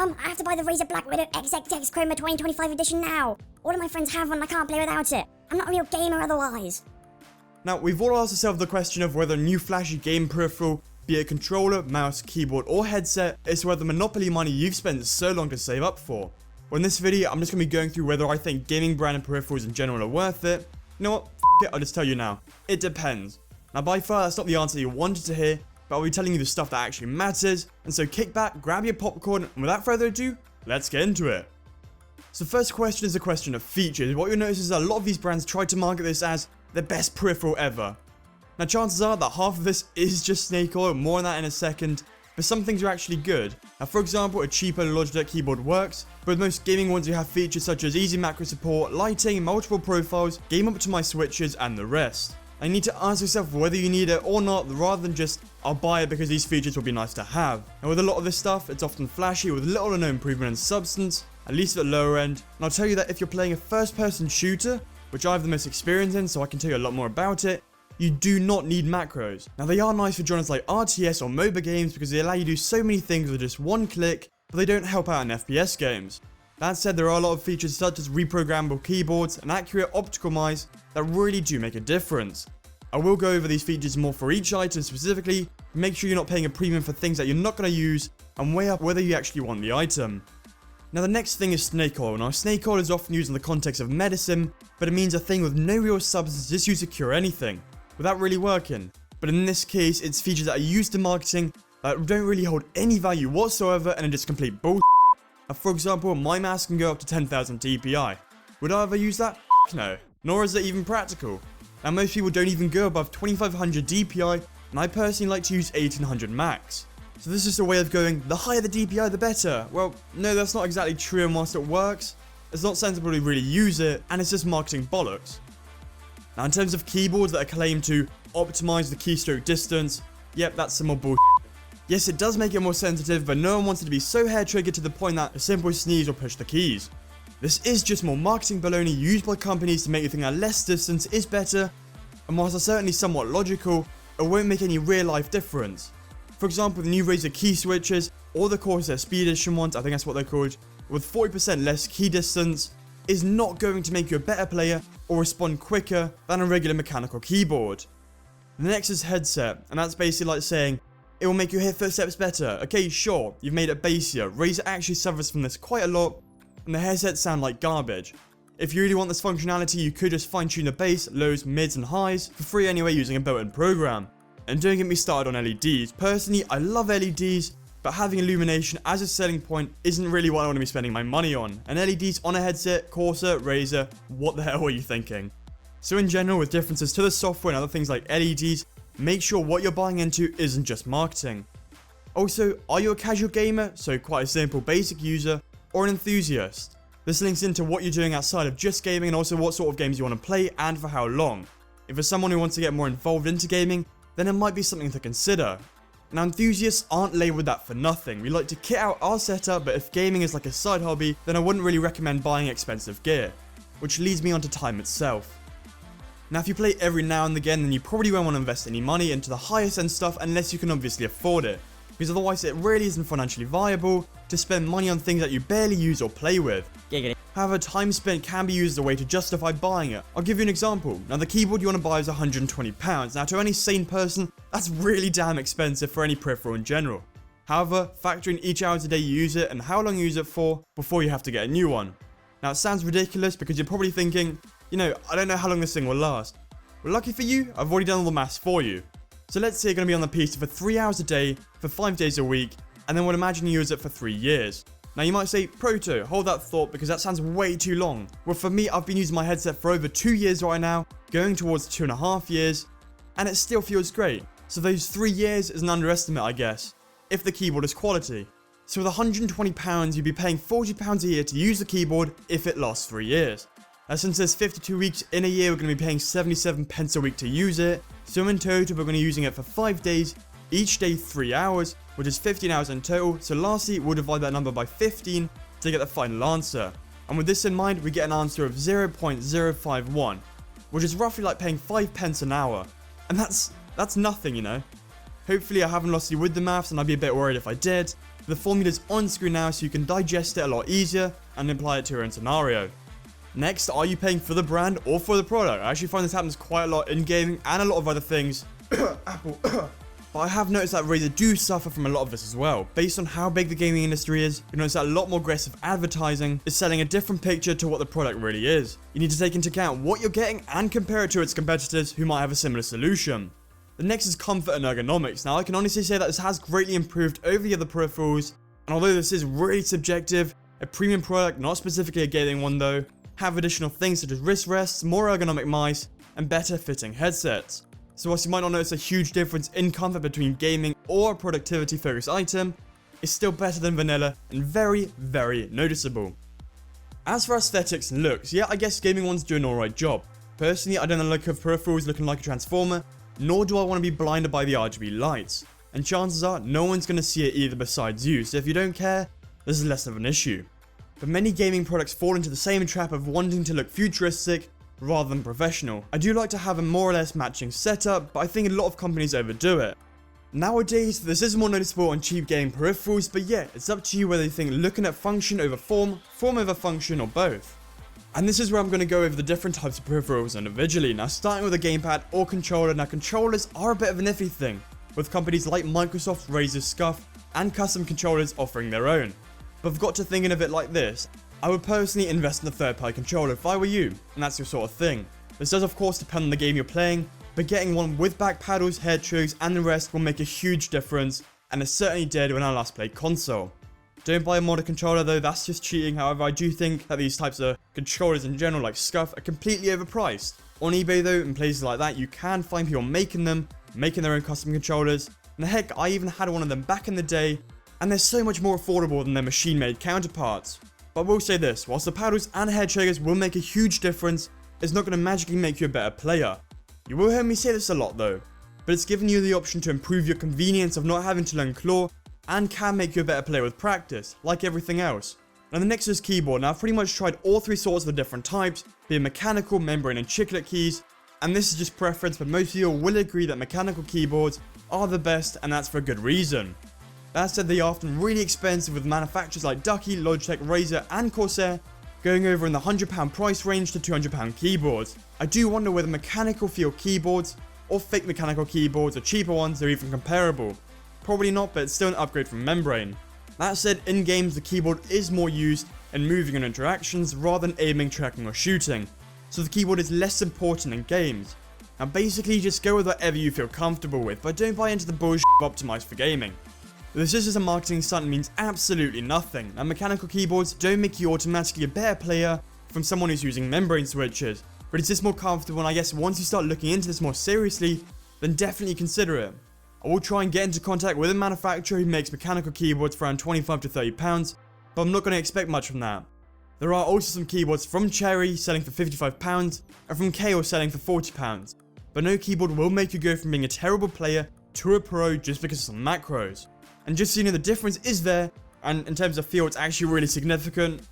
Mum, I have to buy the Razer Black Widow XXX Chroma 2025 edition now. All of my friends have one and I can't play without it. I'm not a real gamer otherwise. Now, we've all asked ourselves the question of whether a new flashy game peripheral, be it controller, mouse, keyboard, or headset, is worth the monopoly money you've spent so long to save up for. Well, in this video, I'm just going to be going through whether I think gaming brand and peripherals in general are worth it. You know what? F it, I'll just tell you now. It depends. Now, by far, that's not the answer you wanted to hear, but I'll be telling you the stuff that actually matters. And so kick back, grab your popcorn, and without further ado, let's get into it. So first question is a question of features. What you'll notice is that a lot of these brands try to market this as the best peripheral ever. Now, chances are that half of this is just snake oil, more on that in a second, but some things are actually good. Now, for example, a cheaper Logitech keyboard works, but with most gaming ones you have features such as easy macro support, lighting, multiple profiles, game optimized switches, and the rest. And you need to ask yourself whether you need it or not, rather than just, I'll buy it because these features will be nice to have. And with a lot of this stuff, it's often flashy with little or no improvement in substance, at least at the lower end. And I'll tell you that if you're playing a first-person shooter, which I have the most experience in, so I can tell you a lot more about it, you do not need macros. Now, they are nice for genres like RTS or MOBA games because they allow you to do so many things with just one click, but they don't help out in FPS games. That said, there are a lot of features such as reprogrammable keyboards and accurate optical mice that really do make a difference. I will go over these features more for each item specifically, make sure you're not paying a premium for things that you're not going to use, and weigh up whether you actually want the item. Now, the next thing is snake oil. Now, snake oil is often used in the context of medicine, but it means a thing with no real substance just used to cure anything, without really working. But in this case, it's features that are used in marketing that don't really hold any value whatsoever and are just complete bullshit. Now, for example, my mouse can go up to 10,000 DPI. Would I ever use that? No. Nor is it even practical. Now, most people don't even go above 2500 DPI, and I personally like to use 1800 max. So this is just a way of going, the higher the DPI the better. Well, no, that's not exactly true, and whilst it works, it's not sensible to really use it, and it's just marketing bollocks. Now, in terms of keyboards that are claimed to optimize the keystroke distance, yep, that's some more bullshit. Yes, it does make it more sensitive, but no one wants it to be so hair-triggered to the point that a simple sneeze will push the keys. This is just more marketing baloney used by companies to make you think that less distance is better, and whilst it's certainly somewhat logical, it won't make any real-life difference. For example, the new Razer key switches, or the Corsair Speed Edition ones, I think that's what they're called, with 40% less key distance, is not going to make you a better player or respond quicker than a regular mechanical keyboard. The next is headset, and that's basically like saying, it will make you hear footsteps better. Okay, sure, you've made it bassier. Razer actually suffers from this quite a lot, and the headsets sound like garbage. If you really want this functionality, you could just fine-tune the bass, lows, mids, and highs for free anyway using a built-in program. And don't get me started on LEDs. Personally, I love LEDs, but having illumination as a selling point isn't really what I want to be spending my money on. And LEDs on a headset, Corsair, Razer, what the hell are you thinking? So in general, with differences to the software and other things like LEDs, make sure what you're buying into isn't just marketing. Also, are you a casual gamer, so quite a simple basic user, or an enthusiast? This links into what you're doing outside of just gaming and also what sort of games you want to play and for how long. If you're someone who wants to get more involved into gaming, then it might be something to consider. Now, enthusiasts aren't labeled that for nothing. We like to kit out our setup, but if gaming is like a side hobby, then I wouldn't really recommend buying expensive gear. Which leads me onto time itself. Now, if you play every now and again, then you probably won't want to invest any money into the highest end stuff unless you can obviously afford it, because otherwise it really isn't financially viable to spend money on things that you barely use or play with. However, time spent can be used as a way to justify buying it. I'll give you an example. Now, the keyboard you want to buy is £120. Now, to any sane person, that's really damn expensive for any peripheral in general. However, factor in each hour a day you use it and how long you use it for before you have to get a new one. Now, it sounds ridiculous because you're probably thinking, you know, I don't know how long this thing will last. Well, lucky for you, I've already done all the maths for you. So let's say you're going to be on the PC for 3 hours a day, for 5 days a week, and then we'll imagine you use it for 3 years. Now, you might say, Proto, hold that thought because that sounds way too long. Well, for me, I've been using my headset for over 2 years right now, going towards 2.5 years, and it still feels great. So those 3 years is an underestimate, I guess, if the keyboard is quality. So with £120, you'd be paying £40 a year to use the keyboard if it lasts 3 years. Now, since there's 52 weeks in a year, we're going to be paying 77 pence a week to use it. So in total, we're going to be using it for 5 days, each day 3 hours, which is 15 hours in total. So lastly, we'll divide that number by 15 to get the final answer. And with this in mind, we get an answer of 0.051, which is roughly like paying 5 pence an hour. And that's nothing, you know. Hopefully I haven't lost you with the maths, and I'd be a bit worried if I did. The formula's on screen now so you can digest it a lot easier and apply it to your own scenario. Next, are you paying for the brand or for the product? I actually find this happens quite a lot in gaming and a lot of other things. Apple. But I have noticed that Razer do suffer from a lot of this as well. Based on how big the gaming industry is, you notice that a lot more aggressive advertising is selling a different picture to what the product really is. You need to take into account what you're getting and compare it to its competitors who might have a similar solution. The next is comfort and ergonomics. Now I can honestly say that this has greatly improved over the other peripherals, and although this is really subjective, a premium product, not specifically a gaming one though, have additional things such as wrist rests, more ergonomic mice, and better fitting headsets. So whilst you might not notice a huge difference in comfort between gaming or a productivity focused item, it's still better than vanilla and very, very noticeable. As for aesthetics and looks, yeah, I guess gaming ones do an alright job. Personally, I don't like the look of peripherals looking like a transformer, nor do I want to be blinded by the RGB lights. And chances are, no one's going to see it either besides you, so if you don't care, this is less of an issue. But many gaming products fall into the same trap of wanting to look futuristic rather than professional. I do like to have a more or less matching setup, but I think a lot of companies overdo it. Nowadays, this is more noticeable on cheap gaming peripherals, but yeah, it's up to you whether you think looking at function over form, form over function, or both. And this is where I'm going to go over the different types of peripherals individually. Now starting with a gamepad or controller. Now controllers are a bit of an iffy thing, with companies like Microsoft, Razer, Scuf, and custom controllers offering their own. But I've got to thinking of it like this. I would personally invest in a third-party controller if I were you, and that's your sort of thing. This does of course depend on the game you're playing, but getting one with back paddles, head triggers, and the rest will make a huge difference, and it certainly did when I last played console. Don't buy a modded controller though, that's just cheating. However, I do think that these types of controllers in general like Scuf are completely overpriced. On eBay though, in places like that, you can find people making them, making their own custom controllers, and heck, I even had one of them back in the day, and they're so much more affordable than their machine-made counterparts. But I will say this, whilst the paddles and head triggers will make a huge difference, it's not going to magically make you a better player. You will hear me say this a lot though, but it's giving you the option to improve your convenience of not having to learn claw, and can make you a better player with practice, like everything else. Now the next is keyboard. Now I've pretty much tried all three sorts of the different types, being mechanical, membrane, and chiclet keys, and this is just preference, but most people will agree that mechanical keyboards are the best, and that's for a good reason. That said, they are often really expensive, with manufacturers like Ducky, Logitech, Razer, and Corsair going over in the £100 price range to £200 keyboards. I do wonder whether mechanical feel keyboards or fake mechanical keyboards or cheaper ones are even comparable. Probably not, but it's still an upgrade from membrane. That said, in games the keyboard is more used in moving and interactions rather than aiming, tracking, or shooting, so the keyboard is less important in games. Now basically just go with whatever you feel comfortable with, but don't buy into the bullshit optimized for gaming. This is just a marketing stunt and means absolutely nothing, and mechanical keyboards don't make you automatically a better player from someone who's using membrane switches, but it's just more comfortable, and I guess once you start looking into this more seriously, then definitely consider it. I will try and get into contact with a manufacturer who makes mechanical keyboards for around £25 to £30, but I'm not going to expect much from that. There are also some keyboards from Cherry selling for £55 and from Chaos selling for £40, but no keyboard will make you go from being a terrible player to a pro just because of some macros. And just so you know, the difference is there, and in terms of feel it's actually really significant,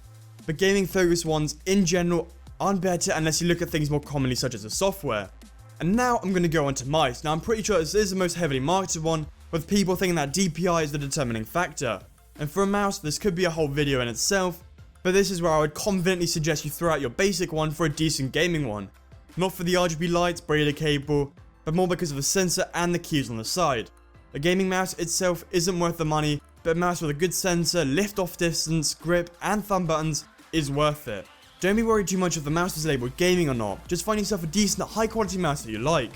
but gaming focused ones in general aren't better unless you look at things more commonly such as the software. And now I'm going to go on to mice. Now I'm pretty sure this is the most heavily marketed one, with people thinking that DPI is the determining factor. And for a mouse, this could be a whole video in itself, but this is where I would confidently suggest you throw out your basic one for a decent gaming one. Not for the RGB lights, braided cable, but more because of the sensor and the keys on the side. A gaming mouse itself isn't worth the money, but a mouse with a good sensor, lift off distance, grip, and thumb buttons is worth it. Don't be worried too much if the mouse is labelled gaming or not, just find yourself a decent high quality mouse that you like.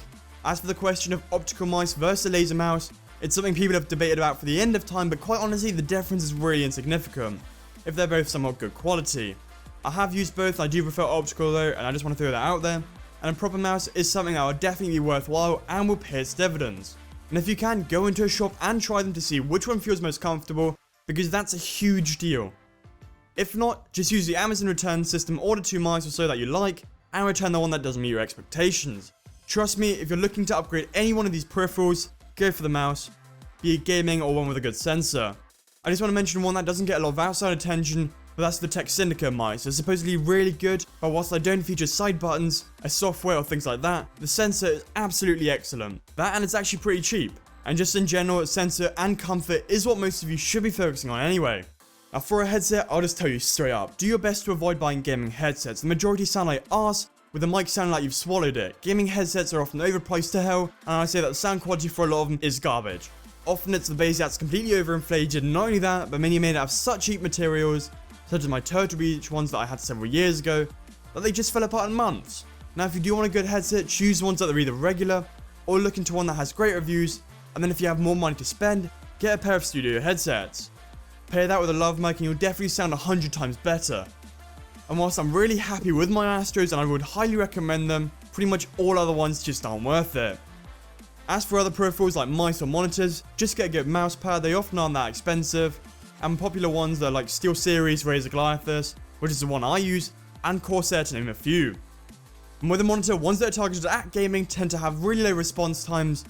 As for the question of optical mice versus a laser mouse, it's something people have debated about for the end of time, but quite honestly the difference is really insignificant, if they're both somewhat good quality. I have used both, I do prefer optical though, and I just want to throw that out there, and a proper mouse is something that would definitely be worthwhile and will pay its dividends. And if you can, go into a shop and try them to see which one feels most comfortable, because that's a huge deal. If not, just use the Amazon return system, order 2 mice or so that you like, and return the one that doesn't meet your expectations. Trust me, if you're looking to upgrade any one of these peripherals, go for the mouse, be it gaming or one with a good sensor. I just want to mention one that doesn't get a lot of outside attention, but that's the Tech Syndicate mice. They're supposedly really good, but whilst they don't feature side buttons, a software or things like that, the sensor is absolutely excellent. That, and it's actually pretty cheap. And just in general, sensor and comfort is what most of you should be focusing on anyway. Now for a headset, I'll just tell you straight up, do your best to avoid buying gaming headsets. The majority sound like arse, with the mic sounding like you've swallowed it. Gaming headsets are often overpriced to hell, and I say that the sound quality for a lot of them is garbage. Often it's the bass that's completely overinflated, and not only that, but many are made out of such cheap materials, such as my Turtle Beach ones that I had several years ago, that they just fell apart in months. Now if you do want a good headset, choose ones that are either regular, or look into one that has great reviews, and then if you have more money to spend, get a pair of studio headsets. Pair that with a lav mic and you'll definitely sound 100 times better. And whilst I'm really happy with my Astros and I would highly recommend them, pretty much all other ones just aren't worth it. As for other peripherals like mice or monitors, just get a good mouse pad, they often aren't that expensive, and popular ones that are like SteelSeries, Razer Goliathus, which is the one I use, and Corsair to name a few. And with a monitor, ones that are targeted at gaming tend to have really low response times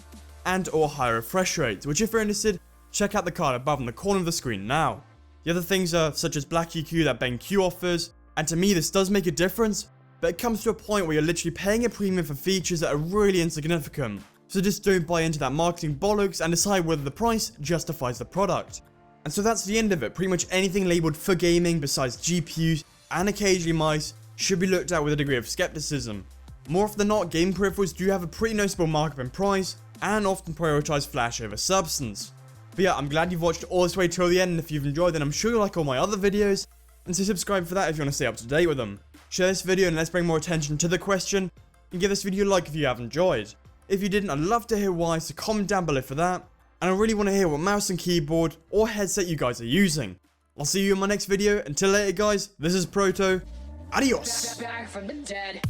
and or higher refresh rates, which if you're interested, check out the card above in the corner of the screen now. The other things are such as Black EQ that BenQ offers, and to me this does make a difference, but it comes to a point where you're literally paying a premium for features that are really insignificant. So just don't buy into that marketing bollocks and decide whether the price justifies the product. And so that's the end of it. Pretty much anything labelled for gaming besides GPUs and occasionally mice should be looked at with a degree of skepticism. More often than not, game peripherals do have a pretty noticeable markup in price and often prioritise flash over substance. But yeah, I'm glad you've watched all this way till the end, and if you've enjoyed then I'm sure you'll like all my other videos, and so subscribe for that if you want to stay up to date with them. Share this video and let's bring more attention to the question, and give this video a like if you have enjoyed. If you didn't, I'd love to hear why, so comment down below for that, and I really want to hear what mouse and keyboard or headset you guys are using. I'll see you in my next video. Until later guys, this is Proto, adios! Back from the dead.